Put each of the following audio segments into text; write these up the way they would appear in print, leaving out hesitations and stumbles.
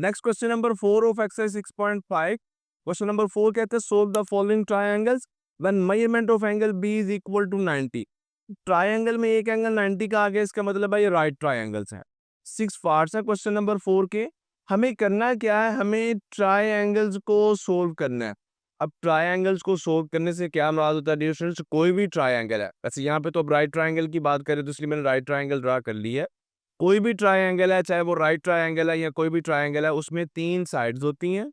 Next question number 4 of exercise 6.5। Question number 4 कहते हैं solve the following triangles when measurement of angle B is equal to 90। Triangle में एक angle 90 का आ गया, इसका मतलब है ये राइट ट्रायंगल्स हैं। 6 पार्ट्स हैं क्वेश्चन नंबर 4 के। हमें करना क्या है, हमें ट्रायंगल्स को सोल्व करना है। अब ट्रायंगल्स को सोल्व करने से क्या मुराद होता है डियर स्टूडेंट्स, कोई भी ट्रायंगल है, वैसे यहाँ पे तो अब राइट ट्रायंगल की बात करें तो इसलिए मैंने राइट ट्रायंगल ड्रा कर ली है। कोई भी ट्रायंगल है, चाहे वो राइट ट्रायंगल है या कोई भी ट्रायंगल है, उसमें 3 साइड्स होती हैं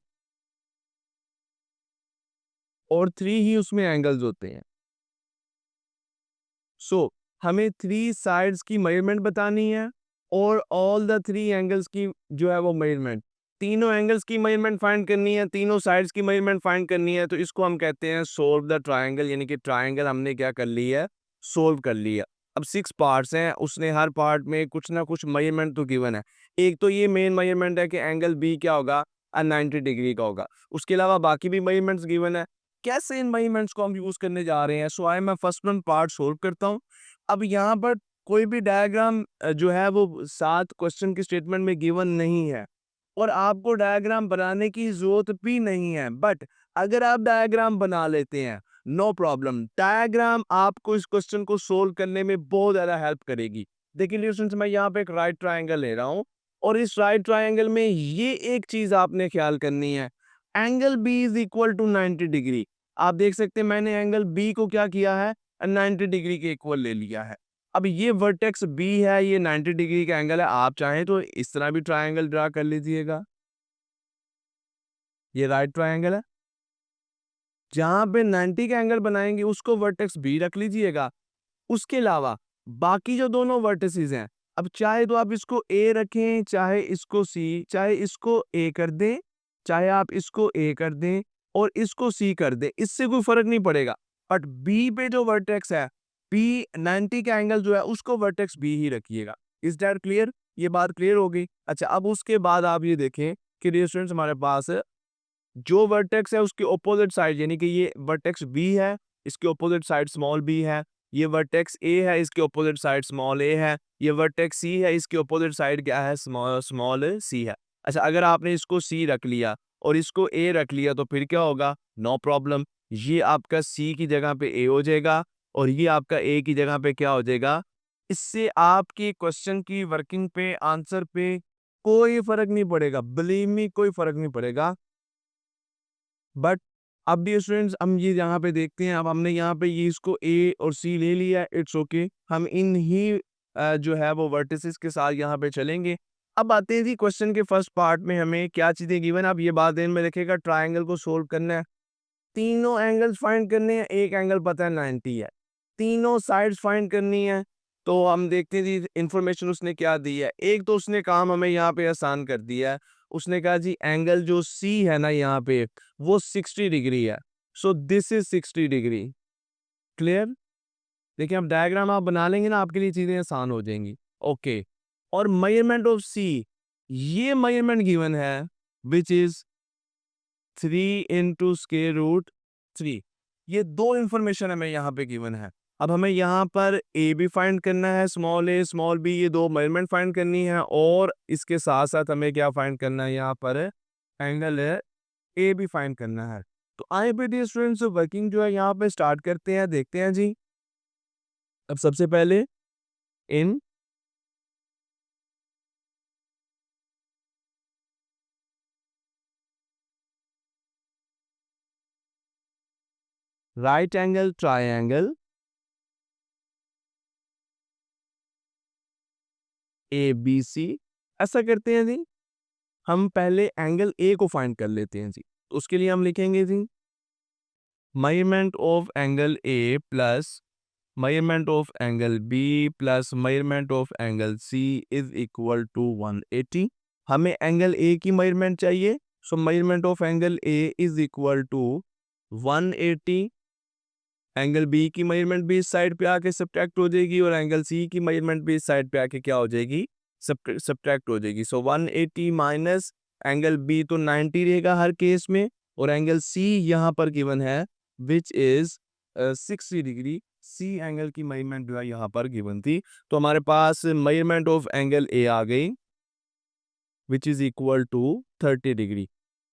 और 3 ही उसमें एंगल्स होते हैं। सो हमें 3 साइड्स की मेजरमेंट बतानी है और ऑल द 3 एंगल्स की जो है वो मेजरमेंट, तीनों एंगल्स की मेजरमेंट फाइंड करनी है, तीनों साइड्स की मेजरमेंट फाइंड करनी है। तो इसको हम कहते हैं सोल्व द ट्रायंगल, यानी कि ट्रायंगल हमने क्या कर ली है, सोल्व कर लिया। अब 6 पार्ट्स हैं, उसने हर पार्ट में कुछ ना कुछ मेजरमेंट तो गिवन है। एक तो ये मेन मेजरमेंट है कि एंगल बी क्या होगा, 90 डिग्री का होगा। उसके अलावा बाकी भी मेजरमेंट्स गिवन है। कैसे इन मेजरमेंट्स को हम यूज करने जा रहे हैं, सो आई मैं फर्स्ट वन पार्ट सोल्व करता हूँ। अब यहाँ पर कोई भी डायग्राम जो है वो 7 क्वेश्चन की स्टेटमेंट में गिवन नहीं है और आपको डायग्राम बनाने की जरूरत भी नहीं है। बट अगर आप डायग्राम बना लेते हैं, नो प्रॉब्लम, डायग्राम आपको इस क्वेश्चन को सोल्व करने में बहुत ज़्यादा हेल्प करेगी। देखिए लिस्टन, मैं यहाँ पे एक राइट ट्राइंगल ले रहा हूँ और इस राइट ट्राइंगल में ये एक चीज आपने ख्याल करनी है, angle B is equal to 90 degree. आप देख सकते हैं मैंने एंगल बी को क्या किया है, 90 डिग्री के इक्वल ले लिया है। अब ये वर्टेक्स बी है, ये 90 डिग्री का एंगल है। आप चाहें तो इस तरह भी ट्रायंगल ड्रा कर लीजिएगा, ये राइट ट्रायंगल है। जहां पे 90 का एंगल बनाएंगे उसको वर्टेक्स बी रख लीजिएगा। उसके अलावा बाकी जो दोनों वर्टिसेस हैं, अब चाहे तो आप इसको ए रखें, चाहे इसको सी, चाहे इसको ए कर दें, चाहे आप इसको ए कर दें और इसको सी कर दें, इससे कोई फर्क नहीं पड़ेगा। बट बी पे जो वर्टेक्स है, बी 90 का एंगल जो है उसको वर्टेक्स बी ही रखिएगा। Is that clear? ये बात क्लियर हो गई। अच्छा, अब उसके बाद आप ये देखें कि डियर स्टूडेंट्स, हमारे पास जो वर्टेक्स है उसके ऑपोजिट साइड, यानी कि ये वर्टेक्स बी है, इसके ऑपोजिट साइड स्मॉल बी है। ये वर्टेक्स ए है, इसके ऑपोजिट साइड स्मॉल ए है। ये वर्टेक्स सी है, इसके ऑपोजिट साइड क्या है, स्मॉल स्मॉल सी है। अच्छा, अगर आपने इसको सी रख लिया और इसको ए रख लिया तो फिर क्या होगा, नो प्रॉब्लम, ये आपका सी की जगह पे ए हो जाएगा और ये आपका ए की जगह पे क्या हो जाएगा। इससे आपके क्वेश्चन की वर्किंग पे, आंसर पे कोई फर्क नहीं पड़ेगा, बिलीव मी, कोई फर्क नहीं पड़ेगा। बट अब भी स्टूडेंट्स, हम ये यहाँ पे देखते हैं, अब हमने यहाँ पे ये इसको ए और सी ले लिया, इट्स ओके। हम इन ही जो है वो वर्टिसेस के साथ यहाँ पे चलेंगे। अब आते हैं जी क्वेश्चन के फर्स्ट पार्ट में, हमें क्या चीजें गिवन है। अब ये बात ध्यान में रखिएगा, ट्राइंगल को सोल्व करना है, तीनों एंगल्स फाइंड करने हैं, एक एंगल पता है 90 है, तीनों साइड्स फाइंड करनी है। तो हम देखते हैं जी इंफॉर्मेशन उसने क्या दी है। एक तो उसने काम हमें यहाँ पे आसान कर दिया है, उसने कहा जी एंगल जो सी है ना यहाँ पे वो 60 डिग्री है। So this is 60 degree. Clear? देखिए, अब डायग्राम आप बना लेंगे ना, आपके लिए चीजें आसान हो जाएंगी। ओके, और मेजरमेंट ऑफ सी, ये मेजरमेंट गिवन है विच इज 3 × √3। ये दो इंफॉर्मेशन हमें यहाँ पे गिवन है। अब हमें यहाँ पर ए भी फाइंड करना है, स्मॉल ए स्मॉल बी, ये दो मेजरमेंट फाइंड करनी है और इसके साथ साथ हमें क्या फाइंड करना है, यहाँ पर एंगल है ए भी फाइंड करना है। तो आए पे डी स्टूडेंट्स, वर्किंग जो है यहाँ पे स्टार्ट करते हैं, देखते हैं जी। अब सबसे पहले in right angle triangle A B C, ऐसा करते हैं जी। हम पहले एंगल ए को फाइंड कर लेते हैं जी। तो उसके लिए हम लिखेंगे जी measurement of angle A plus measurement of angle B plus measurement of angle C is equal to 180। हमें एंगल ए की मेजरमेंट चाहिए, so measurement of angle A is equal to 180। Angle B की मेजरमेंट भी इस side पे आके subtract हो जाएगी और एंगल सी की मेजरमेंट भी इस साइड पे आके क्या हो जाएगी, सब्ट्रैक्ट हो जाएगी। सो 180 माइनस एंगल बी तो 90 रहेगा हर केस में, और एंगल सी यहाँ पर गिवन है which is 60 degree. C angle की मेजरमेंट जो है यहाँ पर गिवन थी। तो हमारे पास मेजरमेंट ऑफ एंगल ए आ गई which is equal to 30 degree.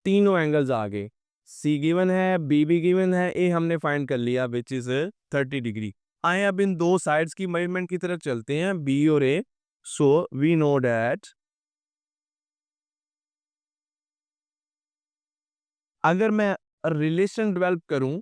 तीनों एंगल्स आ गए, सी गिवन है, बी भी गिवन है, ए हमने फाइंड कर लिया विच इज 30 डिग्री। आए अब इन दो साइड्स की मेजरमेंट की तरफ चलते हैं, बी और ए। सो वी नो डैट अगर मैं रिलेशन डेवलप करूं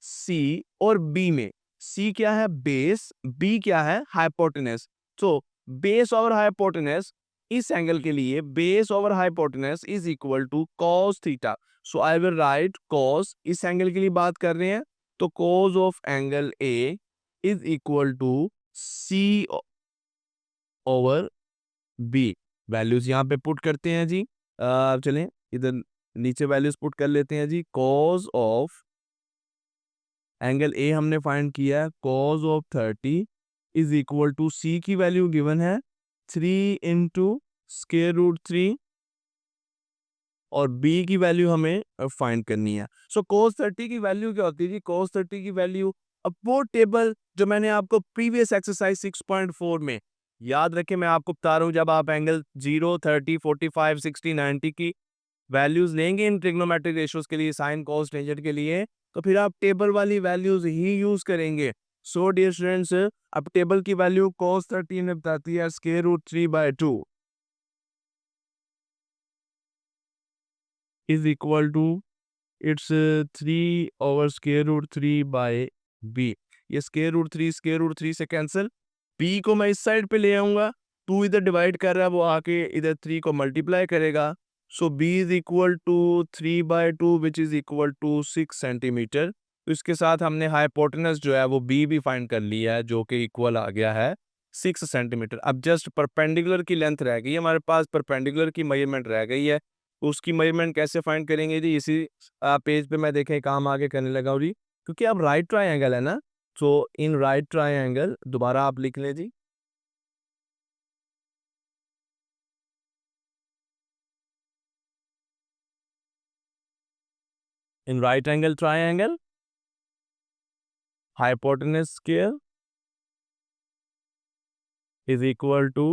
सी और बी में, सी क्या है बेस, बी क्या है हाइपोटेनस। तो बेस ओवर हाइपोटेनस इस एंगल के लिए base over hypotenuse is equal to cos theta. So I will write cos, इस एंगल के लिए बात कर रहे हैं तो cos of angle A is equal to C over B. Values यहाँ पे पुट करते हैं जी। चलें इधर नीचे वैल्यूज पुट कर लेते हैं जी। cos ऑफ एंगल ए हमने फाइंड किया है, cos of 30 is equal to C की वैल्यू गिवन है 3 इंटू स्केयर रूट 3 और बी की वैल्यू हमें फाइंड करनी है। सो cos 30 की वैल्यू क्या होती है जी? cos 30 की वैल्यू, अब वो टेबल जो मैंने आपको प्रीवियस एक्सरसाइज 6.4 में याद रखे, मैं आपको बता रहा हूँ, जब आप एंगल 0, 30, 45, 60, 90 की वैल्यूज लेंगे इन ट्रिग्नोमेट्रिक रेशियोज के लिए, साइन कॉस टेंजेंट के लिए, तो फिर आप टेबल वाली वैल्यूज ही यूज करेंगे। सो डियर स्टूडेंट्स, अब टेबल की वैल्यू cos 30 में बताती है square root 3/2 is equal to it's 3 over square root 3 by B. ये स्क्वायर रूट 3 से कैंसिल, बी को मैं इस साइड पे ले आऊंगा, 2 इधर डिवाइड कर रहा है, वो आके इधर 3 को मल्टीप्लाई करेगा। So b is equal to 3/2 which is equal to 6 centimetre. तो इसके साथ हमने हाइपोटेनस जो है वो b भी फाइंड कर लिया है, जो कि इक्वल आ गया है 6 सेंटीमीटर। अब जस्ट परपेंडिकुलर की लेंथ रह गई है हमारे पास, परपेंडिकुलर की मेजरमेंट रह गई है। उसकी मेजरमेंट कैसे फाइंड करेंगे जी? इसी पेज पे मैं देखें काम आगे करने लगा हूँ जी, क्योंकि अब राइट ट्राइंगल है ना, तो इन राइट ट्राइंगल दोबारा आप लिख लें जी। In right angle triangle hypotenuse square is equal to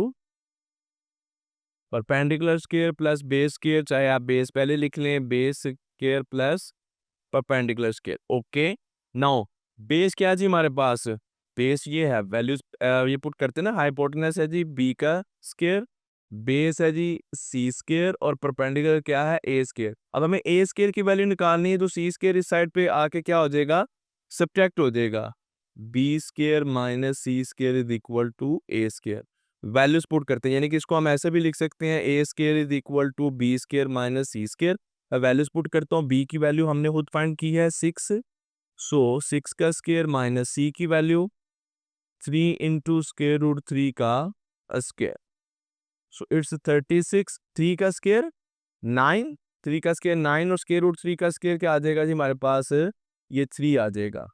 perpendicular square plus base square, चाहे आप बेस पहले लिख लें, base square plus perpendicular square. Okay, now base क्या है जी हमारे पास? बेस ये है, वैल्यूज ये पुट करते हैं ना, हाइपोटेनस है जी बी का स्क्वायर, बेस है जी सी स्क्वायर और परपेंडिकुलर क्या है ए स्क्वायर। अब हमें ए स्क्वायर की वैल्यू निकालनी है, तो सी स्क्वायर इस साइड पे आके क्या हो जाएगा? सब्ट्रैक्ट हो जाएगा, B square minus C square is equal to A square. Values put करते हैं, यानी कि इसको हम ऐसे भी लिख सकते हैं, A square is equal to B square minus C square. Values put करता हूँ, बी की वैल्यू हमने खुद फाइंड की है 6, सो 6 का स्क्वायर माइनस सी की वैल्यू 3 इंटू स्क्वायर रूट 3 का स्क्वायर, सो इट्स 36। 3 का स्क्वायर 9, 3 का स्क्वायर 9 और स्क्वायर रूट 3 का स्क्वायर क्या आ जाएगा जी हमारे पास? ये 3 आ जाएगा।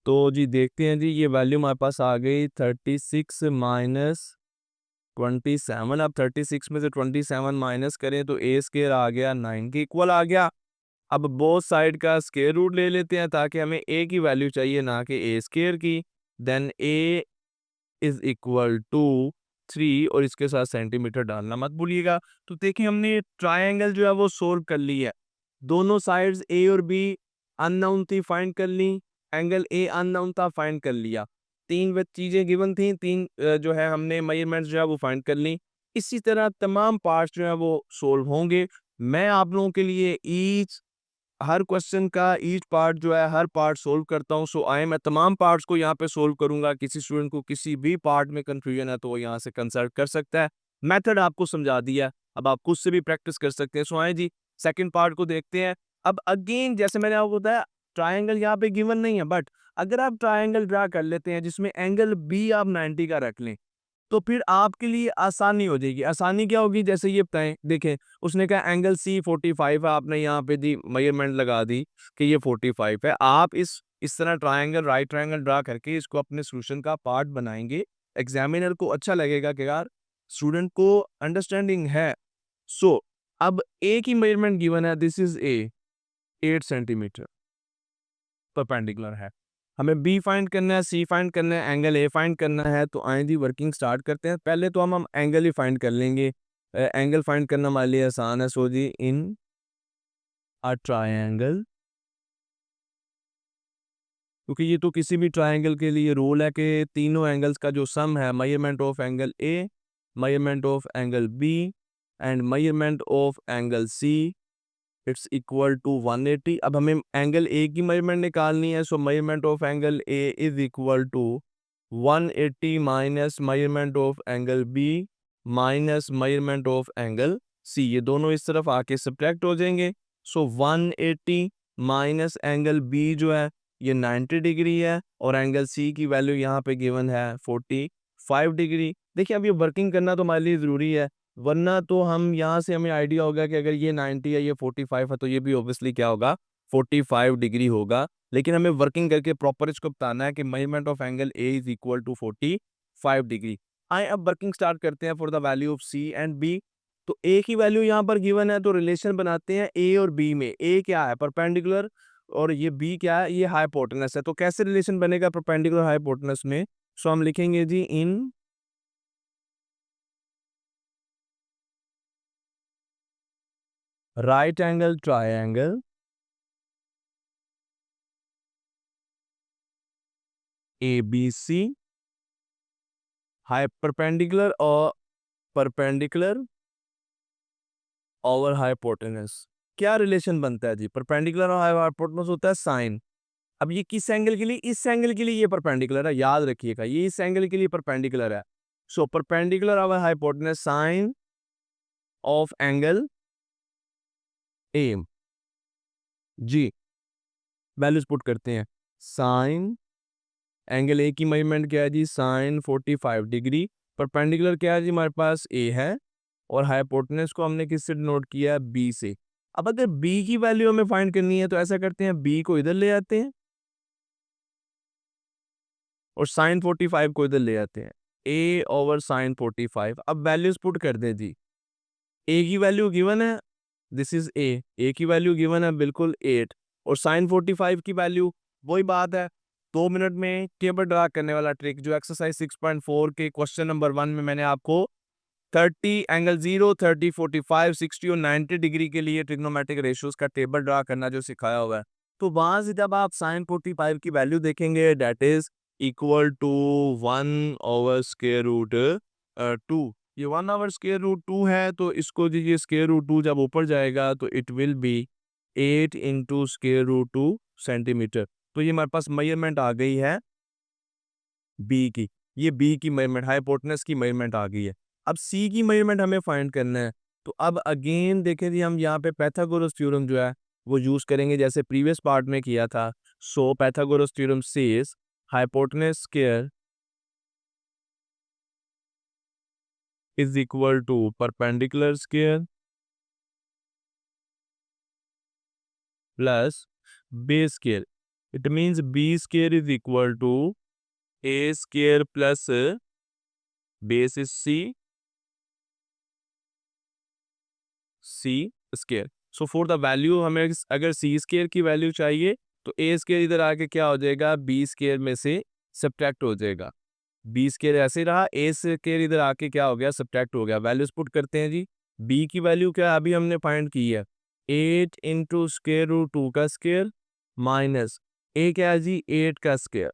तो जी देखते हैं जी, ये वैल्यू हमारे पास आ गई 36 माइनस 27। अब 36 में से 27 माइनस करें तो ए स्क्वायर आ गया 9 के इक्वल आ गया। अब बोथ साइड का स्क्वायर रूट ले लेते हैं, ताकि हमें ए की वैल्यू चाहिए ना कि ए स्क्वायर की। Then A is equal to 3 और इसके साथ सेंटीमीटर डालना मत भूलिएगा। तो देखिए हमने ट्राइंगल जो है वो सोल्व कर ली है, दोनों साइड्स ए और बी अननोन थी, फाइंड कर ली, एंगल ए अननोन था, फाइंड कर लिया। तीन वे चीजें गिवन थी, तीन जो है हमने मेजरमेंट्स जो है वो फाइंड कर ली। इसी तरह तमाम पार्ट्स जो है वो सोल्व होंगे। मैं आप लोगों के लिए ईच हर क्वेश्चन का ईच पार्ट जो है हर पार्ट सोल्व करता हूँ। सो आए मैं तमाम पार्ट्स को यहाँ पे सोल्व करूंगा। किसी स्टूडेंट को किसी भी पार्ट में कंफ्यूजन है तो वो यहाँ से कंसल्ट कर सकता है। मेथड आपको समझा दिया, अब आप खुद से भी प्रैक्टिस कर सकते हैं। सो आए जी सेकंड पार्ट को देखते हैं। अब अगेन जैसे मैंने आपको बताया, ट्राइंगल यहाँ पे गिवन नहीं है, बट अगर आप ट्राइंगल ड्रा कर लेते हैं जिसमें एंगल बी आप 90 का रख लें, तो फिर आपके लिए आसानी हो जाएगी। आसानी क्या होगी? जैसे ये बताएं, देखें उसने कहा एंगल सी 45 है, आपने यहाँ पे दी मेजरमेंट लगा दी कि ये 45 है। आप इस तरह ट्रायंगल राइट ट्रायंगल ड्रा करके इसको अपने सोल्यूशन का पार्ट बनाएंगे। एग्जामिनर को अच्छा लगेगा कि यार स्टूडेंट को अंडरस्टैंडिंग है। सो अब ए की मेजरमेंट गिवन है, this is a 8 centimetre perpendicular है। हमें बी फाइंड करना है, सी फाइंड करना है, एंगल ए फाइंड करना है। तो आए जी वर्किंग स्टार्ट करते हैं। पहले तो हम एंगल ही फाइंड कर लेंगे। एंगल फाइंड करना हमारे लिए आसान है। सो जी इन अ ट्रायंगल, क्योंकि ये तो किसी भी ट्रायंगल के लिए रूल है कि तीनों एंगल्स का जो सम है, measurement of angle A, measurement of angle B and measurement of angle C, it's equal to 180। अब हमें एंगल ए की मेजरमेंट निकालनी है। So measurement of angle A is equal to 180 minus measurement of angle B minus measurement of angle C. ये दोनों इस तरफ आके सब्ट्रैक्ट हो जाएंगे। सो 180 माइनस एंगल बी जो है ये 90 डिग्री है और एंगल सी की वैल्यू यहाँ पे गिवन है 45 डिग्री। देखिए अब ये वर्किंग करना तो हमारे लिए ज़रूरी है, वरना तो हम यहाँ से हमें आइडिया होगा कि अगर ये 90 है ये 45 है तो ये भी ऑब्वियसली क्या होगा, 45 डिग्री होगा। लेकिन हमें वर्किंग करके प्रॉपर इसको बताना है कि measurement of angle A is equal to 45 degree. आए अब वर्किंग स्टार्ट करते हैं for the value of C and B. तो ए की वैल्यू यहाँ पर गिवन है तो रिलेशन बनाते हैं ए और बी में। ए क्या है, परपेंडिकुलर, और ये बी क्या है, ये हाइपोटेनस है। तो कैसे रिलेशन बनेगा परपेंडिकुलर हाइपोटेनस में? सो हम लिखेंगे जी in right angle triangle A B C perpendicular और परपेंडिकुलर ओवर हाइपोटेनस, क्या रिलेशन बनता है जी? परपेंडिकुलर और हाइपोटेनस होता है साइन। अब ये किस एंगल के लिए? इस एंगल के लिए ये परपेंडिकुलर है, याद रखिएगा ये इस एंगल के लिए परपेंडिकुलर है। So perpendicular over hypotenuse sine of angle A. जी वैल्यूज पुट करते हैं। साइन एंगल ए की मेजरमेंट क्या है जी? Sign 45 degree. परपेंडिकुलर क्या है जी? हमारे पास ए है और हाइपोटेनस को हमने किससे डिनोट किया है? बी से। अब अगर बी की वैल्यू हमें फाइंड करनी है तो ऐसा करते हैं, बी को इधर ले आते हैं और साइन 45 को इधर ले आते हैं। ए ओवर साइन 45। अब वैल्यूज पुट कर दें जी। ए की वैल्यू गिवन है, दिस इज ए की वैल्यू गिवन है बिल्कुल 8, और साइन 45 की वैल्यू वही बात है 2 मिनट में टेबल ड्रा करने वाला ट्रिक जो एक्सरसाइज 6.4 के क्वेश्चन नंबर 1 में मैंने आपको 30 एंगल 0, 30, 45, 60 और 90 डिग्री के लिए ट्रिग्नोमेट्रिक रेशियोज का टेबल ड्रा करना जो सिखाया हुआ है। तो वहां से जब आप साइन 45 की वैल्यू देखेंगे दैट इज इक्वल टू 1/√2। ये 1/√2 है तो इसको दीजिए √2, जब ऊपर जाएगा तो it will B 8 into √2 centimetre. तो ये हमारे पास मेजरमेंट आ गई है बी की, ये बी की मेजरमेंट, हाइपोटेनस की मेजरमेंट आ गई है। अब सी की मेजरमेंट हमें फाइंड करना है। तो अब अगेन देखें जी, हम यहाँ पे पाइथागोरस थ्योरम जो है वो यूज करेंगे जैसे प्रीवियस पार्ट में किया था। So Pythagoras theorem says hypotenuse square is equal to perpendicular square plus base square. It means B square is equal to A square plus base is C square. So for the value हमें अगर सी square की value चाहिए तो ए square इधर आके क्या हो जाएगा, बी स्क्वायर में से सब्ट्रैक्ट हो जाएगा। बी स्क्वायर ऐसे रहा, ए स्क्वायर इधर आके क्या हो गया, सब्ट्रैक्ट हो गया। वैल्यूज पुट करते हैं जी। बी की वैल्यू क्या अभी हमने फाइंड की है, 8 इंटू √2 का स्क्वायर माइनस ए क्या है जी, 8 का स्क्वायर।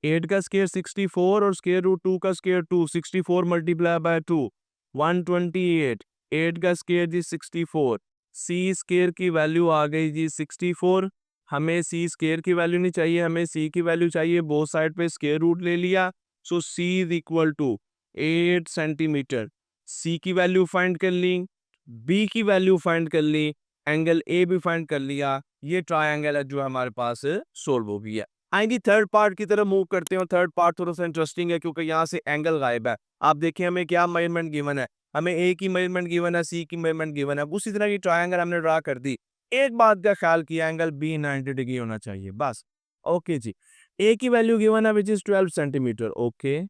8 का स्क्वायर 64 और √2 का स्क्वायर 2, 64 मल्टीप्लाई बाय 2 128। 8 का स्क्वायर जी 64। सी स्क्वायर की वैल्यू आ गई जी 64। हमें सी स्क्वायर की वैल्यू नहीं चाहिए, हमें सी की वैल्यू चाहिए। बोथ साइड पे स्क्वायर रूट ले लिया। सो सी इज इक्वल टू 8 सेंटीमीटर। सी की वैल्यू फाइंड कर ली, बी की वैल्यू फाइंड कर ली, एंगल ए भी फाइंड कर लिया। ये ट्रायंगल है जो हमारे पास सोल्व हो गया। आएंगे थर्ड पार्ट की तरफ मूव करते हैं और थर्ड पार्ट थोड़ा सा इंटरेस्टिंग है क्योंकि यहाँ से एंगल गायब है। आप देखिए हमें क्या मेजरमेंट गिवन है, हमें ए की मेजरमेंट गिवन है, सी की मेजरमेंट गिवन है। उसी तरह की ट्रायंगल हमने ड्रा कर दी। एक बात का ख्याल किया, एंगल बी 90 डिग्री होना चाहिए बस। ओके जी, ए की वैल्यू गिवन है विच इज 12 सेंटीमीटर। ओके,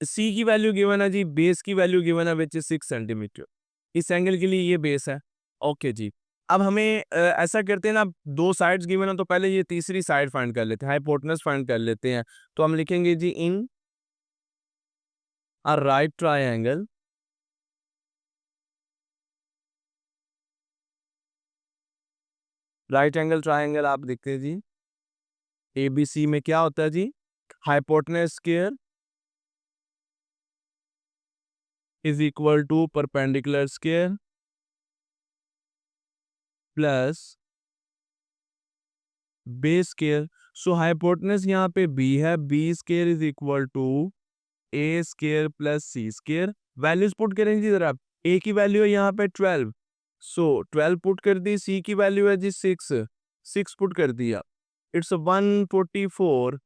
सी की वैल्यू गिवन है जी, बेस की वैल्यू गिवन है विच इज 6 सेंटीमीटर। इस एंगल के लिए ये बेस है। ओके जी, अब हमें ऐसा करते हैं ना, दो साइड्स गिवन है तो पहले ये तीसरी साइड फाइंड कर लेते हैं, हाइपोटेनस फाइंड कर लेते हैं। तो हम लिखेंगे जी in a right triangle right angle triangle आप देखते हैं जी एबीसी में क्या होता है जी hypotenuse square is equal to perpendicular square plus base square. So hypotenuse यहाँ पे बी है, B square is equal to A square plus C square. Values put करेंगे जी जरा, ए की वैल्यू है यहाँ पे 12, सो 12 पुट कर दी, सी की वैल्यू है जी 6 पुट कर दिया, it's 144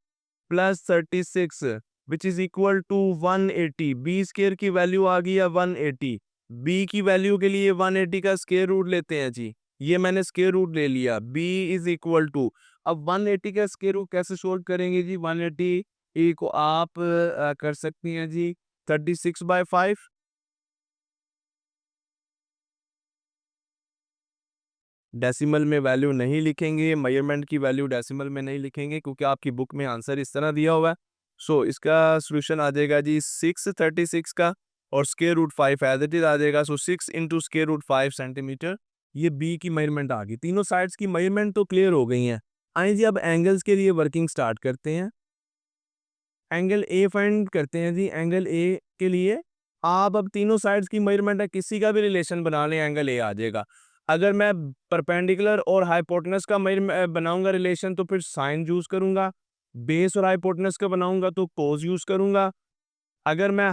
plus 36 which is equal to 180। B square की वैल्यू आ गई है 180, बी की वैल्यू के लिए 180 का स्क्वायर रूट लेते हैं जी, ये मैंने स्क्वायर रूट ले लिया, b इज इक्वल टू, अब 180 का स्क्वायर रूट कैसे सोल्व करेंगे जी, 180 ए को आप कर सकती हैं जी 36/5, डेसिमल में वैल्यू नहीं लिखेंगे, मेजरमेंट की वैल्यू डेसिमल में नहीं लिखेंगे क्योंकि आपकी बुक में आंसर इस तरह दिया हुआ है। सो इसका सोल्यूशन आ जाएगा जी 636 का और square root 5 as it is आ जाएगा, so 6 into square root 5 centimeter. ये बी की मेजरमेंट आ गई, तीनों साइड्स की मेजरमेंट तो क्लियर हो गई हैं। आइए जी अब एंगल्स के लिए वर्किंग स्टार्ट करते हैं। एंगल ए फाइंड करते हैं जी, एंगल ए के लिए आप अब तीनों साइड्स की मेजरमेंट है, किसी का भी रिलेशन बना लें एंगल ए आ जाएगा। अगर मैं परपेंडिकुलर और हाइपोटेनस का बनाऊंगा रिलेशन तो फिर साइन यूज करूंगा, बेस और हाइपोटेनस का बनाऊंगा तो कोस यूज करूंगा, अगर मैं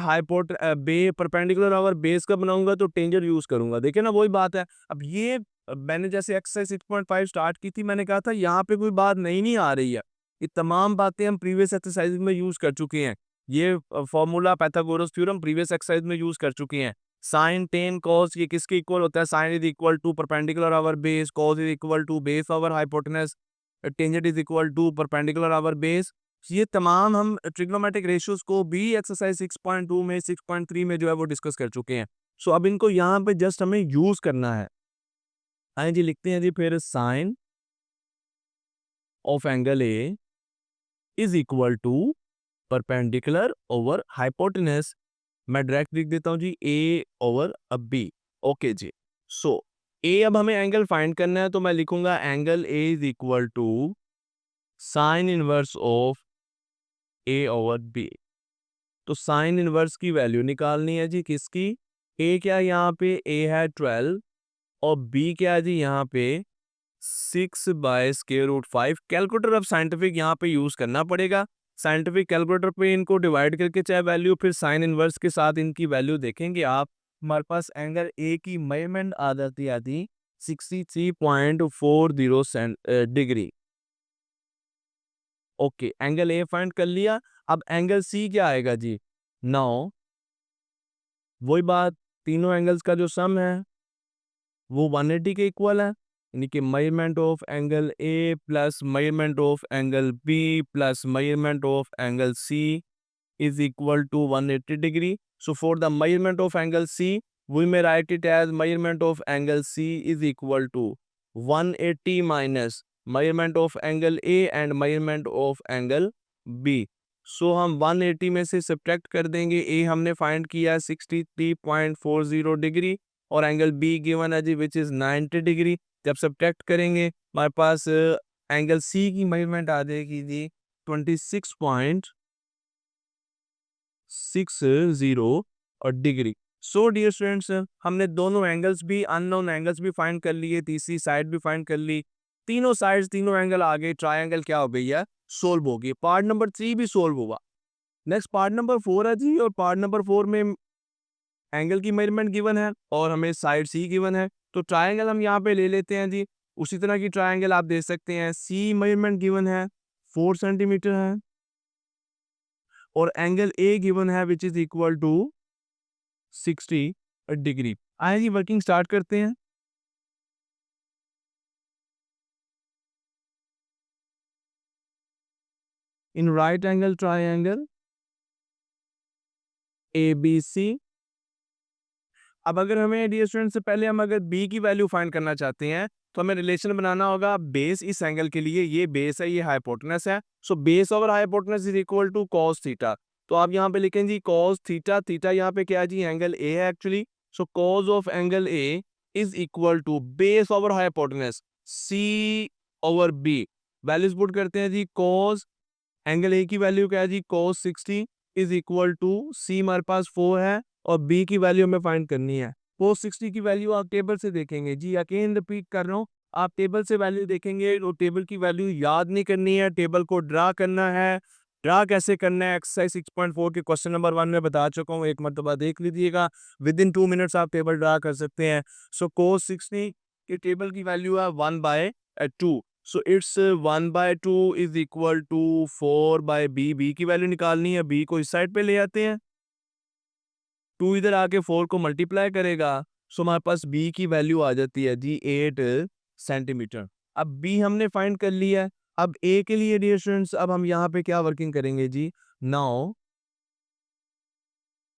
परपेंडिकुलर और बेस का बनाऊंगा तो टेंजेंट यूज करूंगा। देखिए ना वही बात है। अब ये मैंने जैसे एक्सरसाइज 6.5 स्टार्ट की थी, मैंने कहा था यहाँ पे कोई बात नहीं आ रही है, ये तमाम बातें हम प्रीवियस एक्सरसाइज में यूज कर चुके हैं। ये formula Pythagoras theorem previous exercise में यूज कर चुके हैं। साइन टेन कॉस ये किसके इक्वल होता है, sine is equal to perpendicular over base, cos is equal to base over hypotenuse, tangent is equal to perpendicular over base. ये तमाम हम ट्रिग्नोमेट्रिक रेशियोज को भी एक्सरसाइज 6.2 में 6.3 में जो है वो डिस्कस कर चुके हैं। सो अब इनको यहाँ पे जस्ट हमें यूज करना है। आइए जी लिखते हैं जी फिर sine of angle A is equal to perpendicular over hypotenuse. मैं डायरेक्ट लिख देता हूं जी ए ओवर अब बी। ओके जी, सो ए अब हमें एंगल फाइंड करना है तो मैं लिखूंगा angle A is equal to sine inverse of A over B. तो साइन इनवर्स की वैल्यू निकालनी है जी किसकी, ए क्या यहाँ पे ए है 12 और बी क्या है जी यहाँ पे 6/√5। कैलकुलेटर अब साइंटिफिक यहाँ पे यूज करना पड़ेगा, साइंटिफिक कैलकुलेटर पे इनको डिवाइड करके चाहे वैल्यू फिर साइन इनवर्स के साथ इनकी वैल्यू देखेंगे आप, हमारे पास एंगल ए की मेजरमेंट आ जाती आती 63.40 degree. Okay angle A find कर लिया, अब एंगल सी क्या आएगा जी, नाउ वही बात, तीनों एंगल्स का जो सम है वो 180 के इक्वल है, यानी कि measurement of angle A plus measurement of angle B plus measurement of angle C is equal to 180 degree. So for the measurement of angle C, we may write it as measurement of angle C is equal to 180 minus measurement of angle A and measurement of angle B. So हम 180 में से subtract कर देंगे, A हमने find किया 63.40 degree और angle B given है जी विच is 90 degree. जब सब्ट्रैक्ट करेंगे हमारे पास एंगल C की मेजरमेंट आ जाएगी जी 26.60 और डिग्री। सो डियर स्टूडेंट्स हमने दोनों एंगल्स भी अननोन एंगल्स भी फाइंड कर लिए, तीसरी साइड भी फाइंड कर ली, तीनों साइड्स तीनों एंगल आ गए, ट्रायंगल क्या हो गई है सोल्व हो गई। पार्ट नंबर 3 भी सोल्व हुआ। नेक्स्ट पार्ट नंबर 4 है जी, और पार्ट नंबर 4 में एंगल की मेजरमेंट गिवन है और हमें साइड सी गिवन है, तो ट्रायंगल हम यहाँ पे ले लेते हैं जी। उसी तरह की ट्रायंगल आप देख सकते हैं, सी मेजरमेंट गिवन है 4 सेंटीमीटर है और एंगल ए गिवन है which is equal to 60 degree. आइए जी वर्किंग स्टार्ट करते हैं। In right angle triangle ABC, अब अगर हमें डियर स्टूडेंट से पहले हम अगर B की वैल्यू फाइंड करना चाहते हैं तो हमें रिलेशन बनाना होगा बेस इस एंगल के लिए, ये बेस है ये हाइपोटेनस है, so base over hypotenuse is equal to cos theta. तो आप यहाँ पे लिखें जी cos थीटा, थीटा यहाँ पे क्या है जी एंगल ए है actually, so cos of angle A is equal to base over hypotenuse C over B. Values put करते हैं जी, cos एंगल ए की वैल्यू क्या है जी cos 60 इज इक्वल टू सी हमारे पास 4 है और बी की वैल्यू हमें फाइंड करनी है। cos 60 की वैल्यू आप टेबल से देखेंगे जी, अगेन रिपीट कर रहा हूँ, आप टेबल से वैल्यू देखेंगे और टेबल की वैल्यू याद नहीं करनी है, टेबल को ड्रा करना है। ड्रा कैसे करना है एक्सरसाइज 6.4 के क्वेश्चन नंबर 1 में बता चुका हूँ, एक मरतबा देख लीजिएगा, विद इन 2 मिनट्स आप टेबल ड्रा कर सकते हैं। सो cos 60 के टेबल की वैल्यू है 1/2, so it's 1/2 is equal to 4/b, B की वैल्यू निकालनी है, बी को इस साइड पे ले आते हैं, 2 इधर आके 4 को मल्टीप्लाई करेगा, सो हमारे पास बी की वैल्यू आ जाती है जी 8 सेंटीमीटर। अब बी हमने फाइंड कर लिया है, अब ए के लिए डियर स्टूडेंट्स अब हम यहाँ पे क्या वर्किंग करेंगे जी, नाउ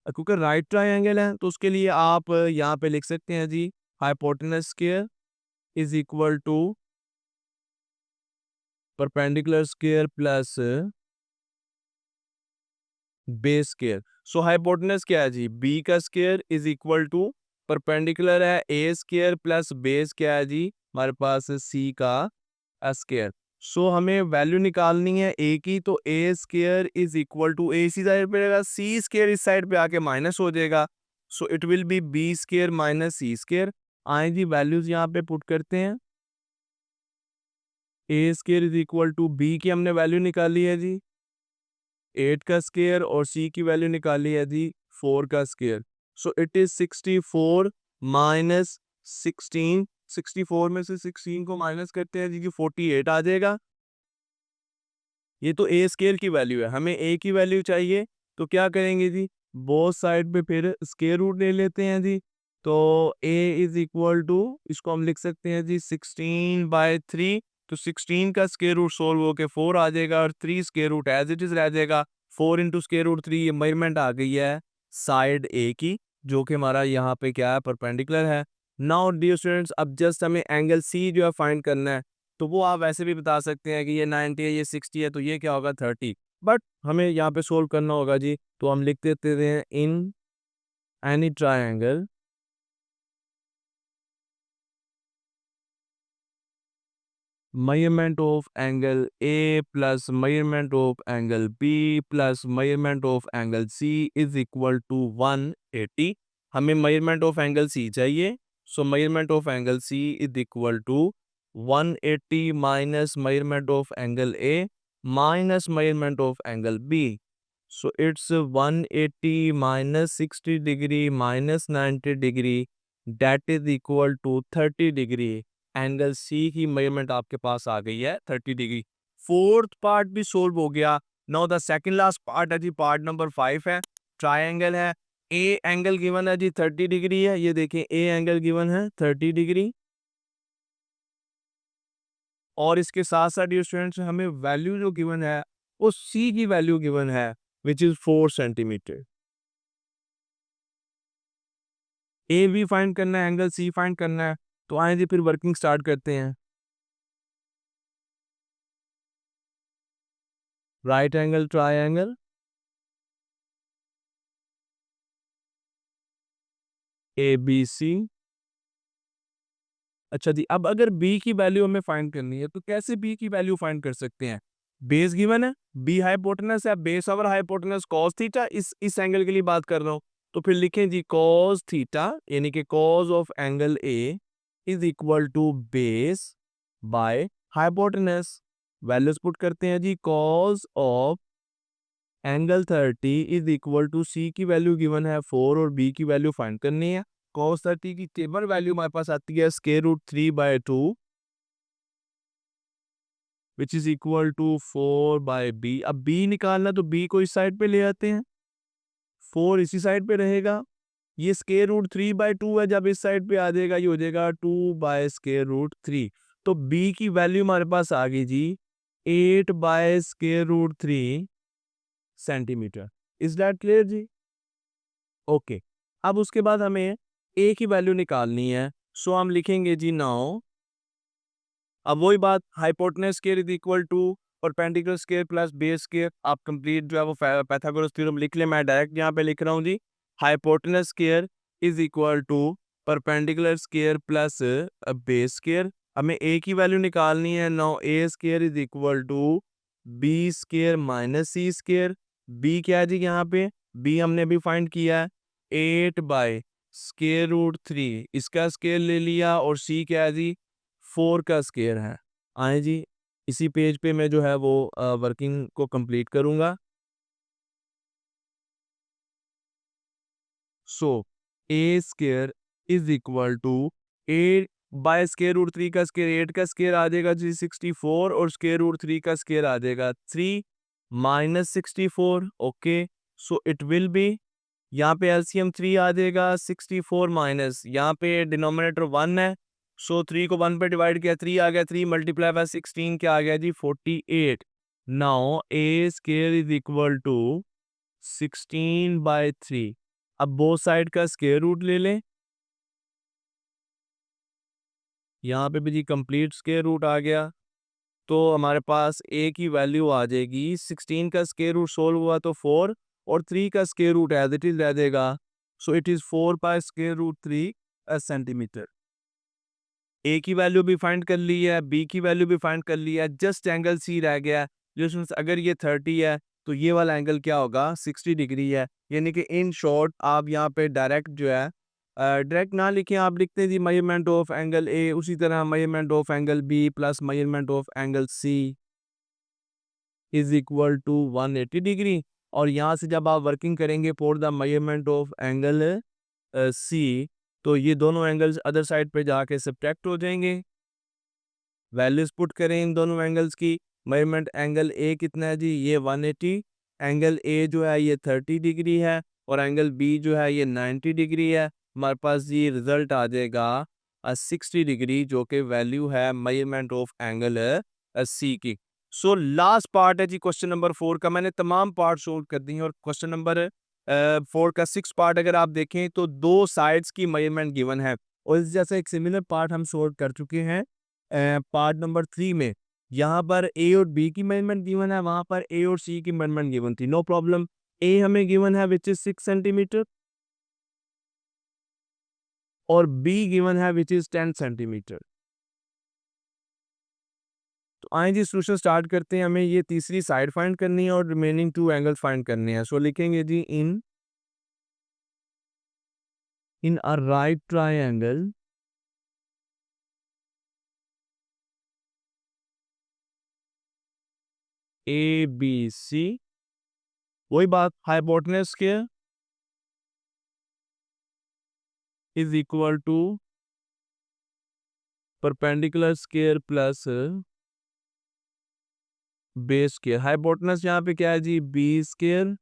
क्योंकि राइट ट्रायंगल है तो उसके लिए आप यहाँ पे लिख सकते हैं जी hypotenuse square is equal to perpendicular square plus base square. So hypotenuse क्या है जी, बी का square is equal to perpendicular है ए स्क्वायर प्लस बेस क्या है जी हमारे पास सी का स्क्वायर। सो हमें वैल्यू निकालनी है ए की, तो ए स्क्वायर इज इक्वल टू ए इसी साइड पे रहेगा, सी स्क्वायर इस साइड पे आके माइनस हो जाएगा, so it will be B square minus C square. आए जी वैल्यूज यहाँ पे पुट करते हैं, A square is equal to B की हमने वैल्यू निकाली है जी 8 का स्क्वायर और सी की वैल्यू निकाली है जी 4 का square, so it is 64 minus 16, 64 में से 16 को माइनस करते हैं जी 48 आ जाएगा। ये तो ए स्केयर की वैल्यू है, हमें ए की वैल्यू चाहिए, तो क्या करेंगे जी बोथ साइड पे फिर स्केयर रूट ले लेते हैं जी, तो ए इज इक्वल टू इसको हम लिख सकते हैं जी 16/3, तो 16 का स्केयर रूट सोल्व होके 4 आ जाएगा और 3 square root as it is रह जाएगा, 4 इंटू स्केयर रूट 3 ये मेजरमेंट आ गई है साइड ए की, जो कि हमारा यहाँ पे क्या है परपेंडिकुलर है। नाउ डियर स्टूडेंट्स अब जस्ट हमें एंगल सी जो है फाइंड करना है, तो वो आप वैसे भी बता सकते हैं कि ये 90 है ये 60 है तो ये क्या होगा 30, बट हमें यहाँ पे सोल्व करना होगा जी, तो हम लिख देते हैं in any triangle measurement of angle A plus measurement of angle B plus measurement of angle C is equal to 180। हमें measurement of angle C चाहिए, so measurement of angle C is equal to 180 minus measurement of angle A minus measurement of angle B, so it's 180 minus 60 degree minus 90 degree that is equal to 30 degree। Angle C की measurement आपके पास आ गई है 30 degree. Fourth part भी solve हो गया। Now the second last part है जी, पार्ट नंबर 5 है, ट्रायंगल है, ए एंगल गिवन है जी 30 डिग्री है, ये देखें ए एंगल गिवन है 30 डिग्री और इसके साथ साथ डियर स्टूडेंट्स हमें वैल्यू जो गिवन है वो सी की वैल्यू गिवन है विच इज 4 सेंटीमीटर। ए भी फाइंड करना है, एंगल सी फाइंड करना है, तो आए जी फिर वर्किंग स्टार्ट करते हैं। Right angle triangle A B C. अच्छा जी, अब अगर बी की वैल्यू हमें फाइंड करनी है तो कैसे बी की वैल्यू फाइंड कर सकते हैं, बेस गिवन है, बी हाइपोटेनस है, base over hypotenuse cos theta, इस एंगल के लिए बात कर रहा हूं, तो फिर लिखें जी कॉस थीटा यानी कि cos of angle A is equal to base by hypotenuse. Values put करते हैं जी, cos of angle 30 is equal to C की वैल्यू गिवन है 4 और बी की वैल्यू फाइंड करनी है। cos 30 की टेबल वैल्यू हमारे पास आती है square root 3/2 which is equal to 4/b। अब b निकालना तो b को इस साइड पे ले आते हैं, 4 इसी साइड पे रहेगा, ये स्क्वायर रूट 3/2 है, जब इस साइड पे आ जाएगा ये हो जाएगा 2/√3। तो b की वैल्यू हमारे पास आ गई जी 8/√3 सेंटीमीटर। इज दैट क्लियर जी? ओके अब उसके बाद हमें a की वैल्यू निकालनी है, सो हम लिखेंगे जी नाउ, अब वही बात hypotenuse square is equal to perpendicular square plus base square, आप कंप्लीट जो है वो पाइथागोरस थ्योरम लिख ले, मैं डायरेक्ट यहाँ पे लिख रहा हूँ जी। Hypotenuse square is equal to perpendicular square plus base square. हमें ए की वैल्यू निकालनी है। Now A square is equal to B square minus C square. B क्या है जी यहाँ पे, बी हमने अभी फाइंड किया है 8/√3, इसका स्केयर ले लिया, और सी क्या है जी 4 का स्केयर है। आए जी इसी पेज पे मैं जो है वो वर्किंग को कंप्लीट करूंगा। सो ए स्केयर इज इक्वल टू 8/√3 का स्केयर 8 का स्केयर आ जाएगा जी 64, और स्केयर रूट 3 का स्केयर आ जाएगा 3 minus 64। Okay, so it will B, यहाँ पे एलसीएम 3 आ जाएगा, 64 माइनस यहाँ पे डिनोमिनेटर 1 है, सो 3 को 1 पे डिवाइड किया 3 आ गया, 3 मल्टीप्लाई बाय 16 क्या आ गया जी 48। Now A square is equal to 16/3। अब बोथ साइड का स्केयर रूट ले लें, यहाँ पे भी जी कंप्लीट स्केयर रूट आ गया, तो हमारे पास ए की वैल्यू आ जाएगी 16 का स्केयर रूट सोल्व हुआ तो 4, और 3 का square root as it is रह देगा, so it is 4/√3 centimetre. A की वैल्यू भी फाइंड कर ली है, बी की वैल्यू भी फाइंड कर ली है, जस्ट एंगल सी रह गया है। जिसमें अगर ये 30 है तो ये वाला एंगल क्या होगा 60 डिग्री है। यानी कि इन शॉर्ट आप यहाँ पे डायरेक्ट जो है डायरेक्ट ना लिखें, आप लिखते हैं जी मेजरमेंट ऑफ एंगल ए, उसी तरह measurement of angle B plus measurement of angle C is equal to 180 degree. और यहाँ से जब आप वर्किंग करेंगे for the measurement of angle C, तो ये दोनों एंगल्स अदर साइड पे जाके सब्ट्रैक्ट हो जाएंगे। वैल्यूज पुट करें इन दोनों एंगल्स की। मेजरमेंट एंगल ए कितना है जी, ये 180, एंगल ए जो है ये 30 डिग्री है, और एंगल बी जो है ये 90 डिग्री है। हमारे पास ये रिजल्ट आ जाएगा 60 डिग्री, जो कि वैल्यू है मेजरमेंट ऑफ एंगल सी की। सो लास्ट पार्ट है जी क्वेश्चन नंबर 4 का, मैंने तमाम पार्ट सोल्व कर दी हैं, और क्वेश्चन नंबर 4 का 6 पार्ट अगर आप देखें तो दो साइड्स की मेजरमेंट गिवन है, और इस जैसा एक सिमिलर पार्ट हम सोल्व कर चुके हैं पार्ट नंबर 3 में। यहाँ पर ए और बी की मेजरमेंट गिवन है, वहां पर ए और सी की मेजरमेंट गिवन थी, नो प्रॉब्लम। ए हमें गिवन है विच इज 6 सेंटीमीटर, और बी गिवन है विच इज 10 सेंटीमीटर। तो आए जी सोल्यूशन स्टार्ट करते हैं। हमें ये तीसरी साइड फाइंड करनी है और रिमेनिंग 2 एंगल फाइंड करने हैं। सो लिखेंगे जी in a right triangle A B C, वही बात, hypotenuse square is equal to perpendicular square plus base square. Hypotenuse यहाँ पे क्या है जी, B square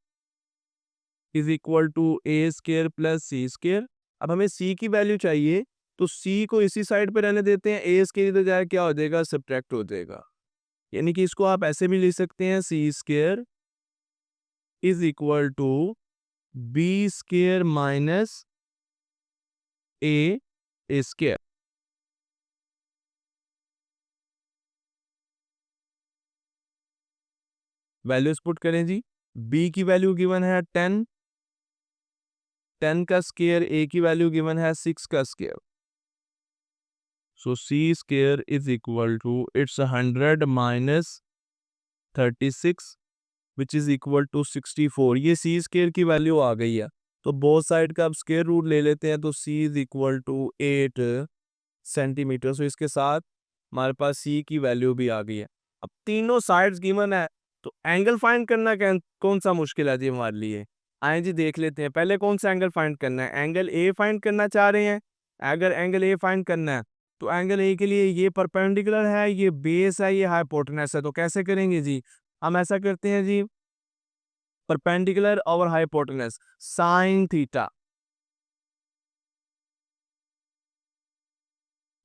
is equal to A square plus C square. अब हमें सी की वैल्यू चाहिए, तो सी को इसी साइड पे रहने देते हैं, ए स्क्वायर इधर जाए क्या हो जाएगा, सब्ट्रैक्ट हो जाएगा। यानी कि इसको आप ऐसे भी लिख सकते हैं, C square is equal to B square minus A square. Values put करें जी, बी की वैल्यू गिवन है 10, 10 का स्क्वायर, ए की वैल्यू गिवन है 6 का square. So C square is equal to it's 100 minus 36 which is equal to 64। ये सी square की वैल्यू आ गई है, तो बोथ साइड का अब स्क्वायर रूट ले लेते हैं, तो सी इज इक्वल टू 8 सेंटीमीटर। सो इसके साथ हमारे पास सी की वैल्यू भी आ गई है। अब तीनों साइड्स गिवन है, तो एंगल फाइंड करना कौन सा मुश्किल है जी हमारे लिए। आए जी देख लेते हैं, पहले कौन सा एंगल फाइंड करना है, एंगल ए फाइंड करना चाह रहे हैं। अगर एंगल ए फाइंड करना है, तो एंगल ए के लिए ये परपेंडिकुलर है, ये बेस है, ये हाइपोटेनस है, तो कैसे करेंगे जी, हम ऐसा करते हैं जी, परपेंडिकुलर और hypotenuse sine theta,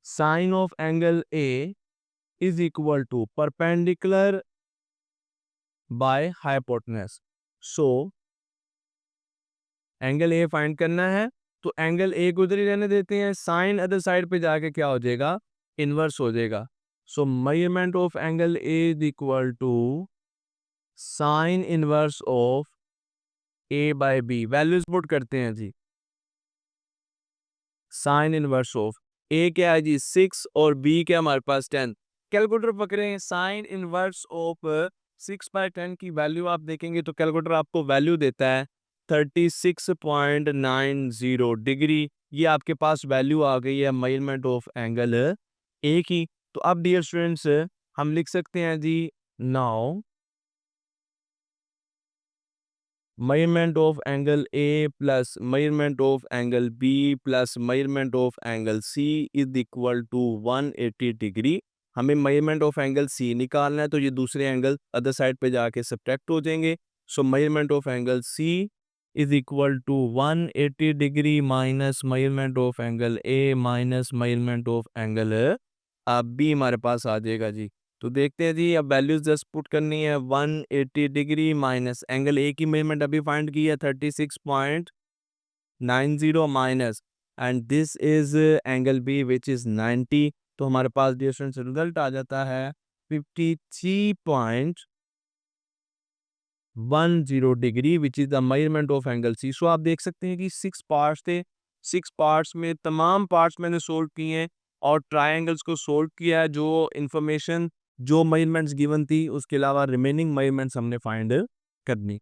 sine of angle A is equal to perpendicular by hypotenuse. So angle A find करना है, तो एंगल ए को उधर ही रहने देते हैं, साइन अदर साइड पे जाके क्या हो जाएगा, इनवर्स हो जाएगा। So measurement of angle A is equal to sin inverse of A by B. Values put करते हैं जी. साइन इनवर्स ऑफ ए क्या है जी 6 और बी क्या हमारे पास 10. कैलकुलेटर पकड़े. साइन इनवर्स ऑफ 6/10 की वैल्यू आप देखेंगे तो कैलकुलेटर आपको वैल्यू देता है 36.90 डिग्री. ये आपके पास वैल्यू आ गई है मेजरमेंट ऑफ एंगल ए की. तो अब डियर स्टूडेंट्स हम लिख सकते हैं जी now measurement of angle A plus measurement of angle B plus measurement of angle C is equal to 180 degree. हमें measurement of angle C निकालना है तो ये दूसरे एंगल अदर साइड पे जाके सब्ट्रैक्ट हो जाएंगे. सो measurement of angle C is equal to 180 degree minus measurement of angle A minus measurement of angle B हमारे पास आ जाएगा जी. तो देखते हैं जी. अब वैल्यूज जस्ट पुट करनी है. 180 डिग्री माइनस एंगल ए की मेजरमेंट अभी फाइंड की है 36.90 minus and this is angle B which is 90. तो हमारे पास डियर स्टूडेंट्स रिजल्ट आ जाता है 53.10 degree which is the measurement of angle C. So आप देख सकते हैं कि 6 पार्ट्स थे. 6 पार्ट्स में तमाम पार्ट्स मैंने सोल्व किए हैं और ट्रायंगल्स को सोल्व किया है. जो इंफॉर्मेशन जो मेजरमेंट्स गिवन थी उसके अलावा रिमेनिंग मेजरमेंट्स हमने फाइंड करनी.